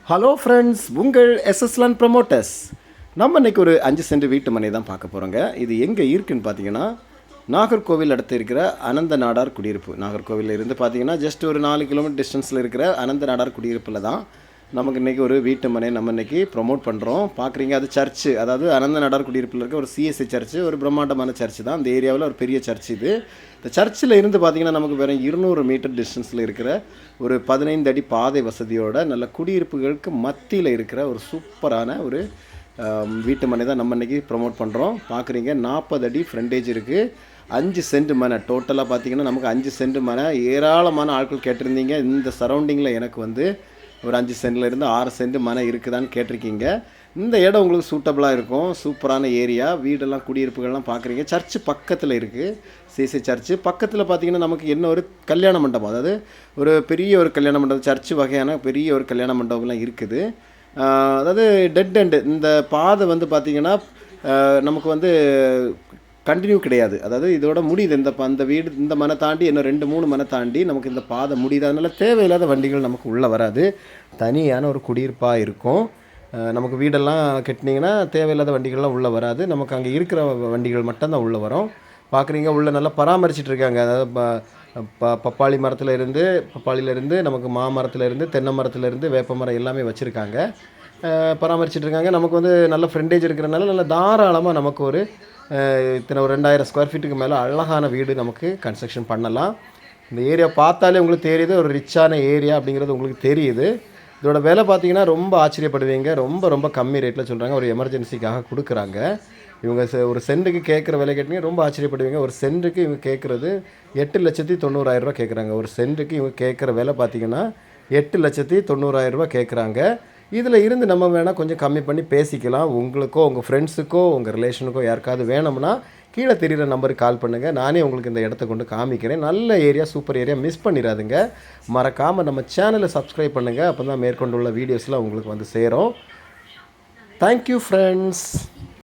Hello friends, உங்கள் எஸ்எஸ்லான் promoters. நம்ம இன்றைக்கி ஒரு 5 சென்ட் வீட்டு மனை தான் பார்க்க போகிறோங்க. இது எங்கே இருக்குதுன்னு பார்த்தீங்கன்னா, நாகர்கோவில் அடுத்து இருக்கிற அனந்த நாடார் குடியிருப்பு. நாகர்கோவிலில் இருந்து பார்த்தீங்கன்னா ஜஸ்ட் ஒரு 4 கிலோமீட்டர் டிஸ்டன்ஸில் இருக்கிற அனந்த நாடார் குடியிருப்பில் தான் நமக்கு இன்றைக்கி ஒரு வீட்டு மனை நம்ம இன்றைக்கி ப்ரொமோட் பண்ணுறோம். பார்க்குறீங்க, அது சர்ச்சு, அதாவது அனந்த நாடார் குடியிருப்பில் இருக்க ஒரு சிஎஸ்சி சர்ச்சு, ஒரு பிரம்மாண்டமான சர்ச்சு தான். இந்த ஏரியாவில் ஒரு பெரிய சர்ச் இது. இந்த சர்ச்சில் இருந்து பார்த்திங்கன்னா நமக்கு வெறும் 200 மீட்டர் டிஸ்டன்ஸில் இருக்கிற ஒரு 15 அடி பாதை வசதியோட நல்ல குடியிருப்புகளுக்கு மத்தியில் இருக்கிற ஒரு சூப்பரான ஒரு வீட்டு மனை தான் நம்ம இன்றைக்கி ப்ரொமோட் பண்ணுறோம். பார்க்குறீங்க, 40 அடி ஃப்ரண்டேஜ் இருக்குது. 5 சென்ட் மனை டோட்டலாக பார்த்திங்கன்னா நமக்கு 5 சென்ட் மனை. ஏராளமான ஆட்கள் கேட்டிருந்தீங்க, இந்த சரௌண்டிங்கில் எனக்கு வந்து ஒரு 5 சென்ட்லேருந்து 6 சென்ட் மனை இருக்குதான்னு கேட்டிருக்கீங்க. இந்த இடம் உங்களுக்கு சூட்டபுளாக இருக்கும். சூப்பரான ஏரியா, வீடெல்லாம் குடியிருப்புகள்லாம் பார்க்குறீங்க. சர்ச்சு பக்கத்தில் இருக்குது, சிசி சர்ச்சு பக்கத்தில். பார்த்திங்கன்னா நமக்கு என்ன ஒரு கல்யாண மண்டபம், அதாவது ஒரு பெரிய ஒரு கல்யாண மண்டபம், சர்ச்சு வகையான பெரிய ஒரு கல்யாண மண்டபம்லாம் இருக்குது. அதாவது டெட் எண்டு இந்த பாதை வந்து பார்த்திங்கன்னா நமக்கு வந்து கண்டினியூ கிடையாது. அதாவது இதோட முடியுது. அந்த வீடு இந்த மனை தாண்டி இன்னும் 2-3 மனை தாண்டி நமக்கு இந்த பாதை முடியுது. அதனால் தேவையில்லாத வண்டிகள் நமக்கு உள்ளே வராது. தனியான ஒரு குடியிருப்பாக இருக்கும். நமக்கு வீடெல்லாம் கட்டினீங்கன்னா தேவையில்லாத வண்டிகள்லாம் உள்ளே வராது. நமக்கு அங்கே இருக்கிற வண்டிகள் மட்டும்தான் உள்ளே வரும். பார்க்குறீங்க, உள்ளே நல்லா பராமரிச்சிட்டு இருக்காங்க. அதாவது பப்பாளியிலேருந்து நமக்கு மாமரத்துலேருந்து தென்னை மரத்துலேருந்து வேப்ப மரம் எல்லாமே வச்சுருக்காங்க, பராமரிச்சிட்டு இருக்காங்க. நமக்கு வந்து நல்ல ஃப்ரெண்டேஜ் இருக்கிறனால நல்ல தாராளமாக நமக்கு ஒரு இத்தனை ஒரு 2000 ஸ்கொயர் ஃபீட்டுக்கு மேலே அழகான வீடு நமக்கு கன்ஸ்ட்ரக்ஷன் பண்ணலாம். இந்த ஏரியா பார்த்தாலே உங்களுக்கு தெரியுது, ஒரு ரிச்சான ஏரியா அப்படிங்கிறது உங்களுக்கு தெரியுது. இதோட விலை பார்த்தீங்கன்னா ரொம்ப ஆச்சரியப்படுவீங்க. ரொம்ப ரொம்ப கம்மி ரேட்டில் சொல்கிறாங்க. ஒரு எமர்ஜென்சிக்காக கொடுக்குறாங்க. இவங்க ஒரு சென்ட்டுக்கு கேட்குற விலை கேட்டிங்கன்னா ரொம்ப ஆச்சரியப்படுவீங்க. ஒரு சென்ட்டுக்கு இவங்க கேட்குறது 8,90,000 கேட்குறாங்க. ஒரு சென்ட்டுக்கு இவங்க கேட்குற விலை பார்த்தீங்கன்னா 8,90,000 கேட்குறாங்க. இதில் இருந்து நம்ம வேணால் கொஞ்சம் கம்மி பண்ணி பேசிக்கலாம். உங்களுக்கோ உங்கள் ஃப்ரெண்ட்ஸுக்கோ உங்கள் ரிலேஷனுக்கோ யாருக்காவது வேணும்னா கீழே தெரிகிற நம்பருக்கு கால் பண்ணுங்கள். நானே உங்களுக்கு இந்த இடத்த கொண்டு காமிக்கிறேன். நல்ல ஏரியா, சூப்பர் ஏரியா, மிஸ் பண்ணிடாதுங்க. மறக்காமல் நம்ம சேனலை சப்ஸ்கிரைப் பண்ணுங்கள். அப்போ தான் மேற்கொண்டுள்ள வீடியோஸ்லாம் உங்களுக்கு வந்து சேரும். Thank you friends.